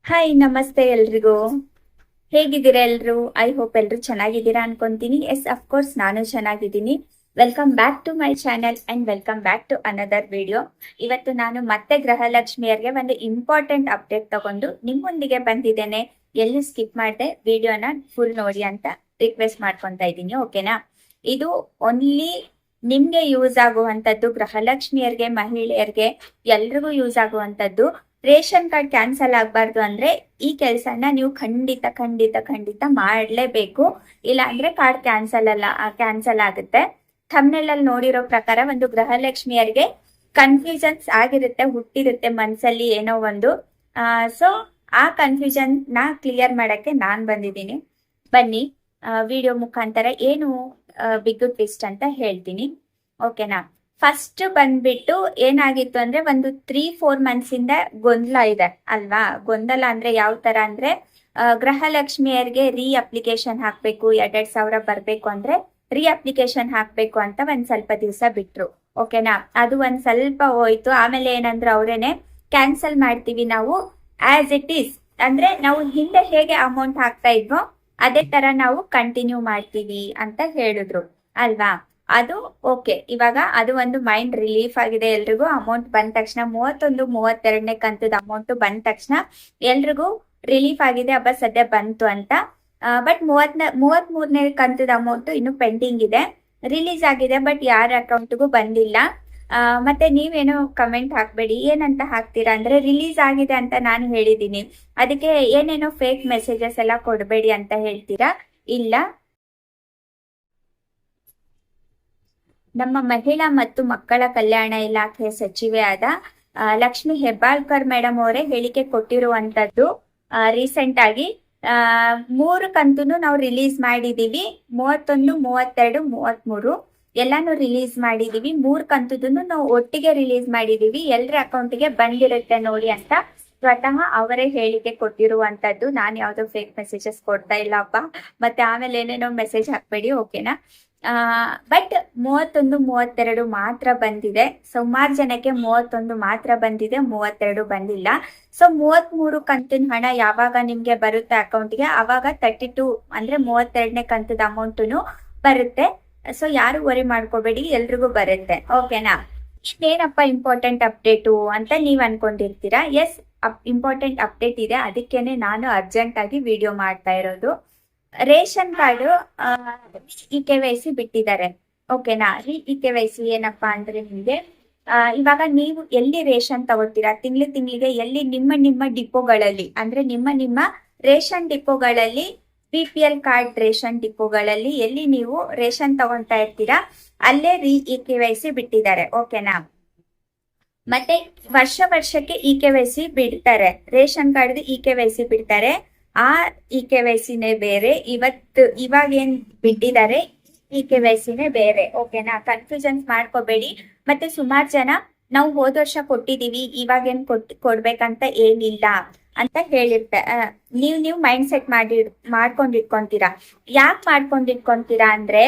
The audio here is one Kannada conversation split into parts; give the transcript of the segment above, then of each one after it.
ಹಾಯ್ ನಮಸ್ತೆ ಎಲ್ರಿಗೂ. ಹೇಗಿದ್ದೀರಾ ಎಲ್ರು? ಐ ಹೋಪ್ ಎಲ್ರು ಚೆನ್ನಾಗಿದ್ದೀರಾ ಅನ್ಕೊಂತೀನಿ. ಎಸ್ ಅಫ್ಕೋರ್ಸ್ ನಾನು ಚೆನ್ನಾಗಿದ್ದೀನಿ. Welcome back to my channel and welcome back to another video. ಇವತ್ತು ನಾನು ಮತ್ತೆ ಗೃಹಲಕ್ಷ್ಮಿಯರಿಗೆ ಒಂದು ಇಂಪಾರ್ಟೆಂಟ್ ಅಪ್ಡೇಟ್ ತಗೊಂಡು ನಿಮ್ಮೊಂದಿಗೆ ಬಂದಿದ್ದೇನೆ. ಎಲ್ಲಿ ಸ್ಕಿಪ್ ಮಾಡಿದೆ ವಿಡಿಯೋನ ಫುಲ್ ನೋಡಿ ಅಂತ ರಿಕ್ವೆಸ್ಟ್ ಮಾಡ್ಕೊತಾ ಇದ್ದೀನಿ. ಓಕೆನಾ? ಇದು ಓನ್ಲಿ ನಿಮ್ಗೆ ಯೂಸ್ ಆಗುವಂತದ್ದು, ಗೃಹಲಕ್ಷ್ಮಿಯರಿಗೆ, ಮಹಿಳೆಯರಿಗೆ ಎಲ್ರಿಗೂ ಯೂಸ್ ಆಗುವಂತದ್ದು. ರೇಷನ್ ಕಾರ್ಡ್ ಕ್ಯಾನ್ಸಲ್ ಆಗಬಾರ್ದು ಅಂದ್ರೆ ಈ ಕೆಲಸನ ನೀವು ಖಂಡಿತ ಖಂಡಿತ ಖಂಡಿತ ಮಾಡಲೇಬೇಕು. ಇಲ್ಲ ಅಂದ್ರೆ ಕಾರ್ಡ್ ಕ್ಯಾನ್ಸಲ್ ಆಗುತ್ತೆ. ಥಂಬ್ನೇಲ್ ಅಲ್ಲಿ ನೋಡಿರೋ ಪ್ರಕಾರ ಒಂದು ಗೃಹಲಕ್ಷ್ಮಿಯರಿಗೆ ಕನ್ಫ್ಯೂಷನ್ಸ್ ಆಗಿರುತ್ತೆ, ಹುಟ್ಟಿರುತ್ತೆ ಮನ್ಸಲ್ಲಿ ಏನೋ ಒಂದು. ಸೊ ಆ ಕನ್ಫ್ಯೂಷನ್ ನ ಕ್ಲಿಯರ್ ಮಾಡಕ್ಕೆ ನಾನ್ ಬಂದಿದ್ದೀನಿ. ಬನ್ನಿ ವಿಡಿಯೋ ಮುಖಾಂತರ ಏನು ಬಿಗ್ ಟ್ವಿಸ್ಟ್ ಅಂತ ಹೇಳ್ತೀನಿ. ಓಕೆನಾ? ಫಸ್ಟ್ ಬಂದ್ಬಿಟ್ಟು ಏನಾಗಿತ್ತು ಅಂದ್ರೆ ಒಂದು 3-4 ಮಂತ್ಸ್ ಇಂದ ಗೊಂದಲ ಇದೆ ಅಲ್ವಾ? ಗೊಂದಲ ಅಂದ್ರೆ ಯಾವ ತರ ಅಂದ್ರೆ ಗೃಹಲಕ್ಷ್ಮಿಯರಿಗೆ ಅಪ್ಲಿಕೇಶನ್ ಹಾಕ್ಬೇಕು, 2,000 ಬರ್ಬೇಕು ಅಂದ್ರೆ ಅಪ್ಲಿಕೇಶನ್ ಹಾಕ್ಬೇಕು ಅಂತ ಒಂದ್ ಸ್ವಲ್ಪ ದಿವಸ ಬಿಟ್ರು. ಓಕೆನಾ? ಅದು ಒಂದ್ ಸ್ವಲ್ಪ ಹೋಯ್ತು. ಆಮೇಲೆ ಏನಂದ್ರೆ ಅವರೇನೆ ಕ್ಯಾನ್ಸಲ್ ಮಾಡ್ತೀವಿ ನಾವು ಆಸ್ ಇಟ್ ಈಸ್, ಅಂದ್ರೆ ನಾವು ಹಿಂದೆ ಹೇಗೆ ಅಮೌಂಟ್ ಹಾಕ್ತಾ ಇದ್ವೋ ಅದೇ ತರ ನಾವು ಕಂಟಿನ್ಯೂ ಮಾಡ್ತೀವಿ ಅಂತ ಹೇಳಿದ್ರು ಅಲ್ವಾ? ಅದು ಓಕೆ. ಇವಾಗ ಅದು ಒಂದು ಮೈಂಡ್ ರಿಲೀಫ್ ಆಗಿದೆ ಎಲ್ರಿಗೂ. ಅಮೌಂಟ್ ಬಂದ ತಕ್ಷಣ 31-32ನೇ ಕಂತದ ಅಮೌಂಟ್ ಬಂದ ತಕ್ಷಣ ಎಲ್ರಿಗೂ ರಿಲೀಫ್ ಆಗಿದೆ, ಹಬ್ಬ ಸದ್ಯ ಬಂತು ಅಂತ. ಬಟ್ 33ನೇ ಕಂತದ ಅಮೌಂಟ್ ಇನ್ನು ಪೆಂಡಿಂಗ್ ಇದೆ. ರಿಲೀಸ್ ಆಗಿದೆ ಬಟ್ ಯಾರ ಅಕೌಂಟ್ಗೂ ಬಂದಿಲ್ಲ. ಮತ್ತೆ ನೀವೇನೋ ಕಮೆಂಟ್ ಹಾಕ್ಬೇಡಿ. ಏನಂತ ಹಾಕ್ತೀರಾ ಅಂದ್ರೆ ರಿಲೀಸ್ ಆಗಿದೆ ಅಂತ ನಾನು ಹೇಳಿದ್ದೀನಿ, ಅದಕ್ಕೆ ಏನೇನೋ ಫೇಕ್ ಮೆಸೇಜಸ್ ಎಲ್ಲ ಕೊಡಬೇಡಿ ಅಂತ ಹೇಳ್ತೀರಾ. ಇಲ್ಲ, ನಮ್ಮ ಮಹಿಳಾ ಮತ್ತು ಮಕ್ಕಳ ಕಲ್ಯಾಣ ಇಲಾಖೆ ಸಚಿವೆ ಆದ ಲಕ್ಷ್ಮಿ ಹೆಬ್ಬಾಳ್ಕರ್ ಮೇಡಮ್ ಅವರೇ ಹೇಳಿಕೆ ಕೊಟ್ಟಿರುವಂತದ್ದು. ರೀಸೆಂಟ್ ಆಗಿ 3 ಕಂತುನು ನಾವು ರಿಲೀಸ್ ಮಾಡಿದೀವಿ. 31, 32, 33 ಎಲ್ಲಾನು ರಿಲೀಸ್ ಮಾಡಿದೀವಿ. 3 ಕಂತುದನ್ನು ನಾವು ಒಟ್ಟಿಗೆ ರಿಲೀಸ್ ಮಾಡಿದೀವಿ. ಎಲ್ಲರ ಅಕೌಂಟ್ಗೆ ಬಂದಿರುತ್ತೆ ನೋಡಿ ಅಂತ ಸ್ವತಃ ಅವರೇ ಹೇಳಿಕೆ ಕೊಟ್ಟಿರುವಂತದ್ದು. ನಾನು ಯಾವ್ದೋ ಫೇಕ್ ಮೆಸೇಜಸ್ ಕೊಡ್ತಾ ಇಲ್ಲಪ್ಪ. ಮತ್ತೆ ಆಮೇಲೆ ಏನೇನೋ ಮೆಸೇಜ್ ಹಾಕ್ಬೇಡಿ. ಓಕೆನಾ? ಬಟ್ 31, 32 ಮಾತ್ರ ಬಂದಿದೆ. ಸುಮಾರು ಜನಕ್ಕೆ 31 ಮಾತ್ರ ಬಂದಿದೆ, 32 ಬಂದಿಲ್ಲ. ಸೊ 33 ಕಂತಿನ ಹಣ ಯಾವಾಗ ನಿಮ್ಗೆ ಬರುತ್ತೆ ಅಕೌಂಟ್ಗೆ, ಅವಾಗ 32 ಅಂದ್ರೆ 32ನೇ ಕಂತದ ಅಮೌಂಟು ಬರುತ್ತೆ. ಸೊ ಯಾರು ವರಿ ಮಾಡ್ಕೋಬೇಡಿ, ಎಲ್ರಿಗೂ ಬರುತ್ತೆ. ಓಕೆನಾ? ಏನಪ್ಪ ಇಂಪಾರ್ಟೆಂಟ್ ಅಪ್ಡೇಟು ಅಂತ ನೀವ್ ಅನ್ಕೊಂಡಿರ್ತೀರಾ. ಎಸ್, ಇಂಪಾರ್ಟೆಂಟ್ ಅಪ್ಡೇಟ್ ಇದೆ. ಅದಕ್ಕೇನೆ ನಾನು ಅರ್ಜೆಂಟ್ ಆಗಿ ವಿಡಿಯೋ ಮಾಡ್ತಾ ಇರೋದು. ರೇಷನ್ ಕಾರ್ಡ್ KYC ಬಿಟ್ಟಿದ್ದಾರೆ. ಓಕೆನಾ? KYC ಏನಪ್ಪಾ ಅಂದ್ರೆ ನಿಮ್ಗೆ ಇವಾಗ ನೀವು ಎಲ್ಲಿ ರೇಷನ್ ತಗೋತೀರಾ, ತಿಂಗಳಿಗೆ ಎಲ್ಲಿ ನಿಮ್ಮ ಡಿಪೋಗಳಲ್ಲಿ, ಅಂದ್ರೆ ನಿಮ್ಮ ರೇಷನ್ ಡಿಪೋಗಳಲ್ಲಿ, BPL ಕಾರ್ಡ್ ರೇಷನ್ ಡಿಪೋಗಳಲ್ಲಿ ಎಲ್ಲಿ ನೀವು ರೇಷನ್ ತಗೊಂತಾ ಇರ್ತೀರಾ ಅಲ್ಲೇ KYC ಬಿಟ್ಟಿದ್ದಾರೆ. ಓಕೆನಾ? ಮತ್ತೆ ವರ್ಷಕ್ಕೆ KYC ಬಿಡ್ತಾರೆ. ರೇಷನ್ ಕಾರ್ಡ್ KYC ಬಿಡ್ತಾರೆ. ಆ KYC ನೇ ಬೇರೆ. ಇವಾಗ ಏನ್ ಬಿಟ್ಟಿದ್ದಾರೆ KYC ನೇ ಬೇರೆ. ಓಕೆನಾ? ಕನ್ಫ್ಯೂಷನ್ಸ್ ಮಾಡ್ಕೋಬೇಡಿ. ಮತ್ತೆ ಸುಮಾರು ಜನ ನಾವು ಹೋದ ವರ್ಷ ಕೊಟ್ಟಿದೀವಿ, ಇವಾಗೇನ್ ಕೊಡ್ಬೇಕಂತ ಏನಿಲ್ಲ ಅಂತ ನೀವು ಮೈಂಡ್ ಸೆಟ್ ಮಾಡ್ಕೊಂಡಿಟ್ಕೊಂತೀರಾ. ಯಾಕೆ ಮಾಡ್ಕೊಂಡಿಟ್ಕೊಂತೀರಾ ಅಂದ್ರೆ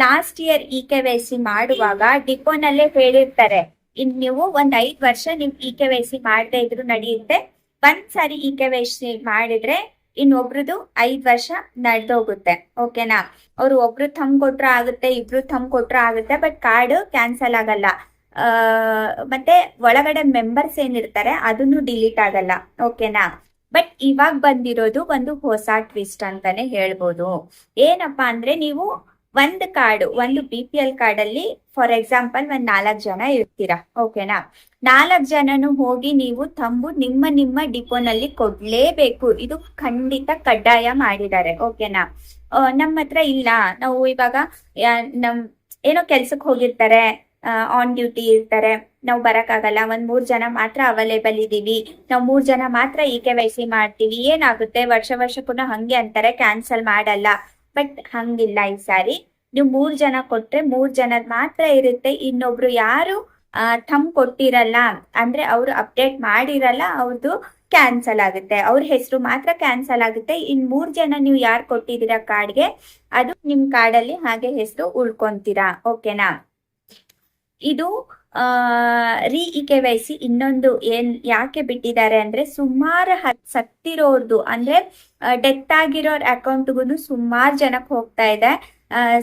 ಲಾಸ್ಟ್ ಇಯರ್ KYC ಮಾಡುವಾಗ ಡಿಪೋನಲ್ಲೇ ಹೇಳಿರ್ತಾರೆ, ಇನ್ ನೀವು ಒಂದ್ 5 ವರ್ಷ ನೀವು KYC ಮಾಡದೇ ಇದ್ರು ನಡೆಯುತ್ತೆ. ಒಂದ್ಸಾರಿ KYC ಮಾಡಿದ್ರೆ ಇನ್ನೊಬ್ರದ್ದು 5 ವರ್ಷ ನಡೆದೋಗುತ್ತೆ. ಓಕೆನಾ? ಅವ್ರು ಒಬ್ರು ಥಂಬ್ ಕೊಟ್ರ ಆಗುತ್ತೆ, ಇಬ್ರು ಥಂಬ್ ಕೊಟ್ರ ಆಗುತ್ತೆ, ಬಟ್ ಕಾರ್ಡ್ ಕ್ಯಾನ್ಸಲ್ ಆಗಲ್ಲ. ಮತ್ತೆ ಒಳಗಡೆ ಮೆಂಬರ್ಸ್ ಏನಿರ್ತಾರೆ ಅದನ್ನು ಡಿಲೀಟ್ ಆಗಲ್ಲ. ಓಕೆನಾ? ಬಟ್ ಇವಾಗ ಬಂದಿರೋದು ಒಂದು ಹೊಸ ಟ್ವಿಸ್ಟ್ ಅಂತಾನೆ ಹೇಳ್ಬೋದು. ಏನಪ್ಪಾ ಅಂದ್ರೆ ನೀವು ಒಂದು BPL ಕಾರ್ಡ್ ಅಲ್ಲಿ ಫಾರ್ ಎಕ್ಸಾಂಪಲ್ 4 ಜನ ಇರ್ತೀರಾ. ಓಕೆನಾ? 4 ಜನನು ಹೋಗಿ ನೀವು ತಂಬು ನಿಮ್ಮ ಡಿಪೋನಲ್ಲಿ ಕೊಡ್ಲೇಬೇಕು. ಇದು ಖಂಡಿತ ಕಡ್ಡಾಯ ಮಾಡಿದ್ದಾರೆ. ಓಕೆನಾ? ನಮ್ಮ ಹತ್ರ ಇಲ್ಲ, ನಾವು ಇವಾಗ ಏನೋ ಕೆಲ್ಸಕ್ಕೆ ಹೋಗಿರ್ತಾರೆ, ಆನ್ ಡ್ಯೂಟಿ ಇರ್ತಾರೆ, ನಾವು ಬರಕ್ಕಾಗಲ್ಲ, 3 ಜನ ಮಾತ್ರ ಅವೈಲೇಬಲ್ ಇದೀವಿ, ನಾವು 3 ಜನ ಮಾತ್ರ KYC ಮಾಡ್ತೀವಿ. ಏನಾಗುತ್ತೆ, ವರ್ಷಕ್ಕೂ ಹಂಗೆ ಅಂತಾರೆ, ಕ್ಯಾನ್ಸಲ್ ಮಾಡಲ್ಲ. ಬಟ್ ಹಂಗಿಲ್ಲ. ಈ ಸಾರಿ ನೀವು 3 ಜನ ಕೊಟ್ರೆ 3 ಜನದ್ ಮಾತ್ರ ಇರುತ್ತೆ. ಇನ್ನೊಬ್ರು ಯಾರು ಥಂಬ್ ಕೊಟ್ಟಿರಲ್ಲ ಅಂದ್ರೆ ಅವ್ರು ಅಪ್ಡೇಟ್ ಮಾಡಿರಲ್ಲ, ಅವ್ರದ್ದು ಕ್ಯಾನ್ಸಲ್ ಆಗುತ್ತೆ. ಅವ್ರ ಹೆಸರು ಮಾತ್ರ ಕ್ಯಾನ್ಸಲ್ ಆಗುತ್ತೆ. 3 ಜನ ನೀವು ಯಾರು ಕೊಟ್ಟಿದ್ದೀರಾ ಕಾರ್ಡ್ಗೆ, ಅದು ನಿಮ್ ಕಾರ್ಡಲ್ಲಿ ಹಾಗೆ ಹೆಸರು ಉಳ್ಕೊಂತೀರಾ. ಓಕೆನಾ? ಇದು ರೀ ಇ ಕೆ ವೈ ಸಿ ಇನ್ನೊಂದು ಯಾಕೆ ಬಿಟ್ಟಿದ್ದಾರೆ ಅಂದ್ರೆ ಸುಮಾರು ಸತ್ತಿರೋರ್ದು ಅಂದ್ರೆ ಡೆತ್ ಆಗಿರೋರ್ ಅಕೌಂಟ್ಗೂ ಸುಮಾರು ಜನಕ್ಕೆ ಹೋಗ್ತಾ ಇದೆ.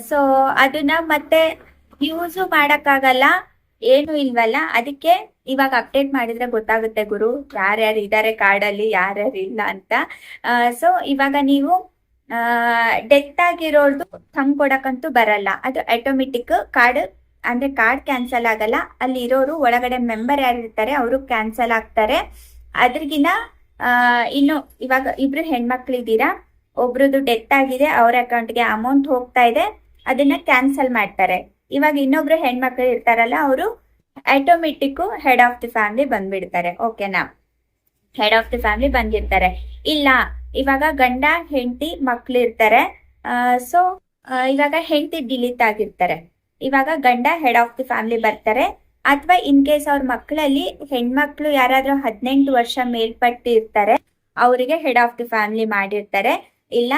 ಸೊ ಅದನ್ನ ಮತ್ತೆ ಯೂಸು ಮಾಡಕ್ಕಾಗಲ್ಲ, ಏನು ಇಲ್ವಲ್ಲ. ಅದಕ್ಕೆ ಇವಾಗ ಅಪ್ಡೇಟ್ ಮಾಡಿದ್ರೆ ಗೊತ್ತಾಗುತ್ತೆ ಗುರು ಯಾರ್ಯಾರು ಇದ್ದಾರೆ ಕಾರ್ಡಲ್ಲಿ ಯಾರ್ಯಾರು ಇಲ್ಲ ಅಂತ. ಸೊ ಇವಾಗ ನೀವು ಡೆತ್ ಆಗಿರೋರ್ದು ಥಂಬ್ ಕೊಡಕ್ಕಂತೂ ಬರಲ್ಲ, ಅದು ಆಟೋಮೆಟಿಕ್ ಕಾರ್ಡ್ ಅಂದ್ರೆ ಕಾರ್ಡ್ ಕ್ಯಾನ್ಸಲ್ ಆಗಲ್ಲ. ಅಲ್ಲಿ ಇರೋರು ಒಳಗಡೆ ಮೆಂಬರ್ ಯಾರು ಇರ್ತಾರೆ ಅವರು ಕ್ಯಾನ್ಸಲ್ ಆಗ್ತಾರೆ. ಅದ್ರಗಿನ ಇನ್ನು ಇವಾಗ ಇಬ್ರು ಹೆಣ್ಮಕ್ಳಿದ್ದೀರಾ, ಒಬ್ರದ್ದು ಡೆತ್ ಆಗಿದೆ, ಅವ್ರ ಅಕೌಂಟ್ಗೆ ಅಮೌಂಟ್ ಹೋಗ್ತಾ ಇದೆ, ಅದನ್ನ ಕ್ಯಾನ್ಸಲ್ ಮಾಡ್ತಾರೆ. ಇವಾಗ ಇನ್ನೊಬ್ರು ಹೆಣ್ಮಕ್ಳು ಇರ್ತಾರಲ್ಲ ಅವರು automatic head of the family ಬಂದ್ಬಿಡ್ತಾರೆ. ಓಕೆನಾ, ಹೆಡ್ ಆಫ್ ದಿ ಫ್ಯಾಮಿಲಿ ಬಂದಿರ್ತಾರೆ. ಇಲ್ಲ ಇವಾಗ ಗಂಡ ಹೆಂಡತಿ ಮಕ್ಳು ಇರ್ತಾರೆ. ಸೊ ಇವಾಗ ಹೆಂಡತಿ ಡಿಲೀಟ್ ಆಗಿರ್ತಾರೆ, ಇವಾಗ ಗಂಡ ಹೆಡ್ ಆಫ್ ದಿ ಫ್ಯಾಮಿಲಿ ಬರ್ತಾರೆ. ಅಥವಾ ಇನ್ ಕೇಸ್ ಅವ್ರ ಮಕ್ಕಳಲ್ಲಿ ಹೆಣ್ಮಕ್ಳು ಯಾರಾದ್ರೂ 18 ವರ್ಷ ಮೇಲ್ಪಟ್ಟು ಇರ್ತಾರೆ, ಅವರಿಗೆ ಹೆಡ್ ಆಫ್ ದಿ ಫ್ಯಾಮಿಲಿ ಮಾಡಿರ್ತಾರೆ. ಇಲ್ಲ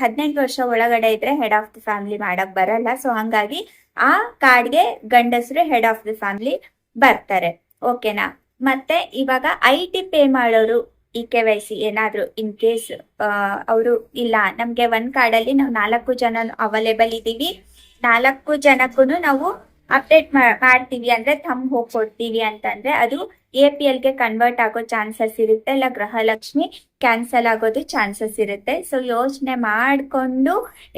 18 ವರ್ಷ ಒಳಗಡೆ ಇದ್ರೆ ಹೆಡ್ ಆಫ್ ದಿ ಫ್ಯಾಮಿಲಿ ಮಾಡಕ್ ಬರಲ್ಲ. ಸೊ ಹಂಗಾಗಿ ಆ ಕಾರ್ಡ್ಗೆ ಗಂಡಸರು ಹೆಡ್ ಆಫ್ ದಿ ಫ್ಯಾಮಿಲಿ ಬರ್ತಾರೆ. ಓಕೆನಾ. ಮತ್ತೆ ಇವಾಗ IT ಪೇ ಮಾಡೋರು ಇ ಕೆ ವೈ ಸಿ ಏನಾದ್ರು ಇನ್ ಕೇಸ್ ಅವರು ಇಲ್ಲ ನಮ್ಗೆ ಒಂದ್ ಕಾರ್ಡಲ್ಲಿ ನಾವು 4 ಜನ ಅವೈಲೇಬಲ್ ಇದ್ದೀವಿ, 4 ಜನಕ್ಕೂ ನಾವು ಅಪ್ಡೇಟ್ ಮಾಡ್ತೀವಿ ಅಂದ್ರೆ ಥಂಬ್ ಹೋಗ್ಕೊಡ್ತೀವಿ ಅಂತಂದ್ರೆ ಅದು APL ಗೆ ಕನ್ವರ್ಟ್ ಆಗೋ ಚಾನ್ಸಸ್ ಇರುತ್ತೆ, ಇಲ್ಲ ಗೃಹಲಕ್ಷ್ಮಿ ಕ್ಯಾನ್ಸಲ್ ಆಗೋದು ಚಾನ್ಸಸ್ ಇರುತ್ತೆ. ಸೊ ಯೋಚನೆ ಮಾಡಿಕೊಂಡು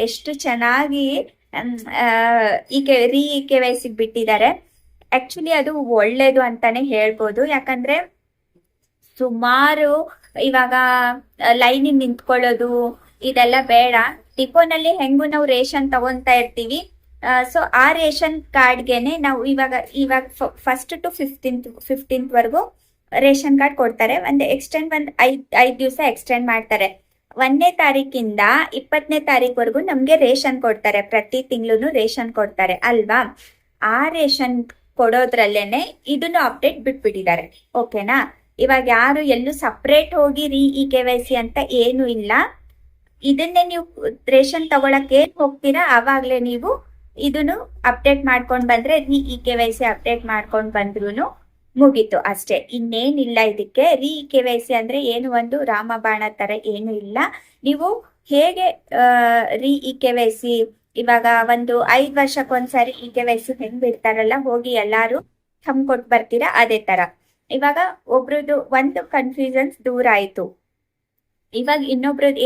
ಎಷ್ಟು ಚೆನ್ನಾಗಿ ಇ ಕೆ ವೈ ಸಿ ಬಿಟ್ಟಿದ್ದಾರೆ. ಆಕ್ಚುಲಿ ಅದು ಒಳ್ಳೇದು ಅಂತಾನೆ ಹೇಳ್ಬೋದು. ಯಾಕಂದ್ರೆ ಸುಮಾರು ಇವಾಗ ಲೈನಿಗೆ ನಿಂತ್ಕೊಳ್ಳೋದು ಇದೆಲ್ಲ ಬೇಡ. ಡಿಪೋನಲ್ಲಿ ಹೆಂಗು ನಾವು ರೇಷನ್ ತಗೊಂತಾ ಇರ್ತೀವಿ. ಸೊ ಆ ರೇಷನ್ ಕಾರ್ಡ್ಗೆನೆ ನಾವು ಇವಾಗ ಫಸ್ಟ್ ಟು 15th ವರೆಗೂ ರೇಷನ್ ಕಾರ್ಡ್ ಕೊಡ್ತಾರೆ. ಒಂದು ಐದ್ ದಿವಸ ಎಕ್ಸ್ಟೆಂಡ್ ಮಾಡ್ತಾರೆ. 1ನೇ ತಾರೀಕಿಂದ 20ನೇ ತಾರೀಕುವರೆಗೂ ನಮ್ಗೆ ರೇಷನ್ ಕೊಡ್ತಾರೆ, ಪ್ರತಿ ತಿಂಗಳು ರೇಷನ್ ಕೊಡ್ತಾರೆ ಅಲ್ವಾ. ಆ ರೇಷನ್ ಕೊಡೋದ್ರಲ್ಲೇನೆ ಇದನ್ನು ಅಪ್ಡೇಟ್ ಬಿಟ್ಬಿಟ್ಟಿದ್ದಾರೆ. ಓಕೆನಾ. ಇವಾಗ ಯಾರು ಎಲ್ಲೂ ಸಪ್ರೇಟ್ ಹೋಗಿ ಇ ಕೆ ವೈ ಸಿ ಅಂತ ಏನು ಇಲ್ಲ. ಇದನ್ನೇ ನೀವು ರೇಷನ್ ತಗೊಳಕ್ ಏನ್ ಹೋಗ್ತೀರಾ ಆವಾಗ್ಲೇ ನೀವು ಇದನ್ನು ಅಪ್ಡೇಟ್ ಮಾಡ್ಕೊಂಡ್ ಬಂದ್ರೆ e K Y C update ಮಾಡ್ಕೊಂಡ್ ಬಂದ್ರು ಮುಗೀತು ಅಷ್ಟೇ, ಇನ್ನೇನಿಲ್ಲ. ಇದಕ್ಕೆ ಇ ಕೆ ವೈ ಸಿ ಅಂದ್ರೆ ಏನು ಒಂದು ರಾಮಬಾಣ ತರ ಏನು ಇಲ್ಲ. ನೀವು ಹೇಗೆ ಇ ಕೆ ವೈ ಸಿ ಇವಾಗ ಒಂದು 5 ವರ್ಷಕ್ಕೊಂದ್ಸರಿ ಇ ಕೆ ವೈ ಸಿ ಹೆಂಗ್ ಬಿಡ್ತಾರಲ್ಲ, ಹೋಗಿ ಎಲ್ಲಾರು ಥಂಬ್ ಕೊಟ್ಟು ಬರ್ತೀರಾ, ಅದೇ ತರ. ಇವಾಗ ಒಬ್ರದ್ದು ಒಂದು ಕನ್ಫ್ಯೂಷನ್ಸ್ ದೂರ ಆಯ್ತು. ಇವಾಗ ಇನ್ನೊಬ್ರದ್ದು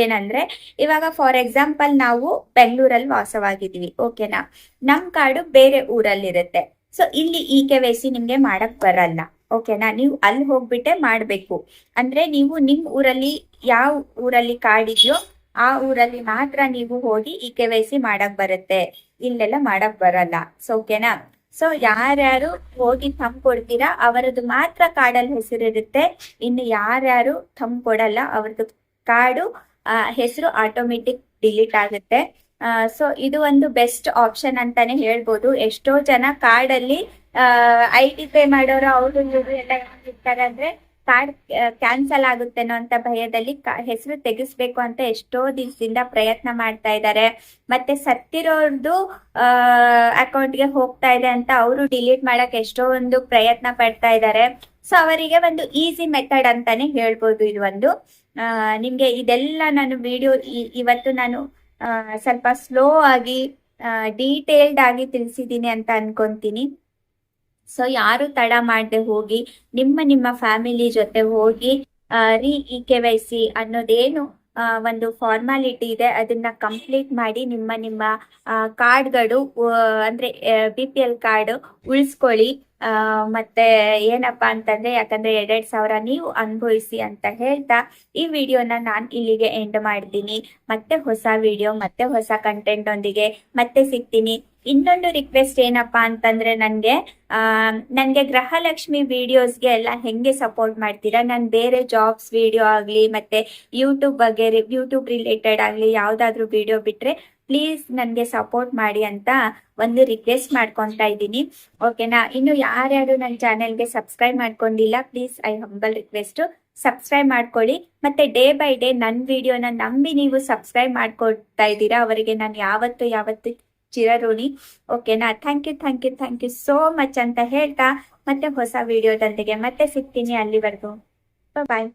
ಏನಂದ್ರೆ ಇವಾಗ ಫಾರ್ ಎಕ್ಸಾಂಪಲ್ ನಾವು ಬೆಂಗಳೂರಲ್ಲಿ ವಾಸವಾಗಿದ್ವಿ. ಓಕೆನಾ. ನಮ್ ಕಾರ್ಡು ಬೇರೆ ಊರಲ್ಲಿರುತ್ತೆ. ಸೊ ಇಲ್ಲಿ ಇ ಕೆ ವೈ ಸಿ ನಿಮ್ಗೆ ಮಾಡಕ್ ಬರಲ್ಲ. ಓಕೆನಾ. ನೀವು ಅಲ್ಲಿ ಹೋಗ್ಬಿಟ್ಟೆ ಮಾಡ್ಬೇಕು. ಅಂದ್ರೆ ನೀವು ನಿಮ್ ಊರಲ್ಲಿ ಯಾವ ಊರಲ್ಲಿ ಕಾರ್ಡ್ ಇದೆಯೋ ಆ ಊರಲ್ಲಿ ಮಾತ್ರ ನೀವು ಹೋಗಿ ಇ ಕೆ ವೈ ಸಿ ಮಾಡಕ್ ಬರುತ್ತೆ, ಇಲ್ಲೆಲ್ಲ ಮಾಡಕ್ ಬರಲ್ಲ. ಸೊ ಓಕೆನಾ. ಸೊ ಯಾರ್ಯಾರು ಹೋಗಿ ಥಂಬ್ ಕೊಡ್ತೀರಾ ಅವರದ್ದು ಮಾತ್ರ ಕಾರ್ಡಲ್ಲಿ ಹೆಸರಿರುತ್ತೆ. ಇನ್ನು ಯಾರ್ಯಾರು ಥಂಬ್ ಕೊಡಲ್ಲ ಅವ್ರದ್ದು ಕಾರ್ಡು ಹೆಸರು ಆಟೋಮೆಟಿಕ್ ಡಿಲೀಟ್ ಆಗುತ್ತೆ. ಸೊ ಇದು ಒಂದು ಬೆಸ್ಟ್ ಆಪ್ಷನ್ ಅಂತಾನೆ ಹೇಳ್ಬೋದು. ಎಷ್ಟೋ ಜನ ಕಾರ್ಡಲ್ಲಿ IT ಪೇ ಮಾಡೋರು ಅವರು ಇವರು ಎಲ್ಲ ಇರ್ತಾರೆ ಅಂದ್ರೆ ಕಾರ್ಡ್ ಕ್ಯಾನ್ಸಲ್ ಆಗುತ್ತೇನೋ ಅಂತ ಭಯದಲ್ಲಿ ಹೆಸರು ತೆಗಿಸ್ಬೇಕು ಅಂತ ಎಷ್ಟೋ ದಿವಸದಿಂದ ಪ್ರಯತ್ನ ಮಾಡ್ತಾ ಇದ್ದಾರೆ. ಮತ್ತೆ ಸತ್ತಿರೋರ್ದು ಅಕೌಂಟ್ಗೆ ಹೋಗ್ತಾ ಇದೆ ಅಂತ ಅವರು ಡಿಲೀಟ್ ಮಾಡಕ್ ಎಷ್ಟೋ ಒಂದು ಪ್ರಯತ್ನ ಪಡ್ತಾ ಇದ್ದಾರೆ. ಸೊ ಅವರಿಗೆ ಒಂದು ಈಸಿ ಮೆಥಡ್ ಅಂತಾನೆ ಹೇಳ್ಬೋದು ಇದು ಒಂದು. ನಿಮ್ಗೆ ಇದೆಲ್ಲ ನಾನು ವಿಡಿಯೋ ಇವತ್ತು ನಾನು ಸ್ವಲ್ಪ ಸ್ಲೋ ಆಗಿ ಡೀಟೇಲ್ಡ್ ಆಗಿ ತಿಳಿಸಿದ್ದೀನಿ ಅಂತ ಅನ್ಕೊಂತೀನಿ. ಸೊ ಯಾರು ತಡ ಮಾಡದೆ ಹೋಗಿ ನಿಮ್ಮ ಫ್ಯಾಮಿಲಿ ಜೊತೆ ಹೋಗಿ ಇ ಕೆ ವೈ ಸಿ ಅನ್ನೋದೇನು ಒಂದು ಫಾರ್ಮಾಲಿಟಿ ಇದೆ ಅದನ್ನ ಕಂಪ್ಲೀಟ್ ಮಾಡಿ ನಿಮ್ಮ ಕಾರ್ಡ್ಗಳು ಅಂದ್ರೆ BPL ಕಾರ್ಡ್ ಉಳಿಸ್ಕೊಳ್ಳಿ. ಮತ್ತೆ ಏನಪ್ಪಾ ಅಂತಂದ್ರೆ ಯಾಕಂದ್ರೆ 2,000 ನೀವು ಅನುಭವಿಸಿ ಅಂತ ಹೇಳ್ತಾ ಈ ವಿಡಿಯೋನ ನಾನು ಇಲ್ಲಿಗೆ ಎಂಡ್ ಮಾಡ್ತೀನಿ. ಮತ್ತೆ ಹೊಸ ವಿಡಿಯೋ ಮತ್ತೆ ಹೊಸ ಕಂಟೆಂಟ್ ಒಂದಿಗೆ ಮತ್ತೆ ಸಿಗ್ತೀನಿ. ಇನ್ನೊಂದು ರಿಕ್ವೆಸ್ಟ್ ಏನಪ್ಪಾ ಅಂತಂದ್ರೆ ನನ್ಗೆ ಗೃಹಲಕ್ಷ್ಮಿ ವಿಡಿಯೋಸ್ಗೆ ಎಲ್ಲ ಹೆಂಗೆ ಸಪೋರ್ಟ್ ಮಾಡ್ತೀರಾ, ನಾನು ಬೇರೆ ಜಾಬ್ಸ್ ವಿಡಿಯೋ ಆಗ್ಲಿ ಮತ್ತೆ ಯೂಟ್ಯೂಬ್ ರಿಲೇಟೆಡ್ ಆಗ್ಲಿ ಯಾವ್ದಾದ್ರು ವಿಡಿಯೋ ಬಿಟ್ರೆ ಪ್ಲೀಸ್ ನನಗೆ ಸಪೋರ್ಟ್ ಮಾಡಿ ಅಂತ ಒಂದು ರಿಕ್ವೆಸ್ಟ್ ಮಾಡ್ಕೊತಾ ಇದ್ದೀನಿ. ಓಕೆನಾ. ಇನ್ನು ಯಾರ್ಯಾರು ನನ್ನ ಚಾನೆಲ್ಗೆ ಸಬ್ಸ್ಕ್ರೈಬ್ ಮಾಡ್ಕೊಂಡಿಲ್ಲ please I humble request subscribe ಮಾಡ್ಕೊಳ್ಳಿ. ಮತ್ತೆ ಡೇ ಬೈ ಡೇ ನನ್ನ ವಿಡಿಯೋನ ನಂಬಿ ನೀವು ಸಬ್ಸ್ಕ್ರೈಬ್ ಮಾಡ್ಕೊಳ್ತಾ ಇದ್ದೀರಾ ಅವರಿಗೆ ನಾನು ಯಾವತ್ತು ಚಿರಋಣಿ. ಓಕೆನಾ? ಥ್ಯಾಂಕ್ ಯು ಸೋ ಮಚ್ ಅಂತ ಹೇಳ್ತಾ ಮತ್ತೆ ಹೊಸ ವಿಡಿಯೋದೊಂದಿಗೆ ಮತ್ತೆ ಸಿಗ್ತೀನಿ. ಅಲ್ಲಿವರೆಗೂ ಬಾಯ್.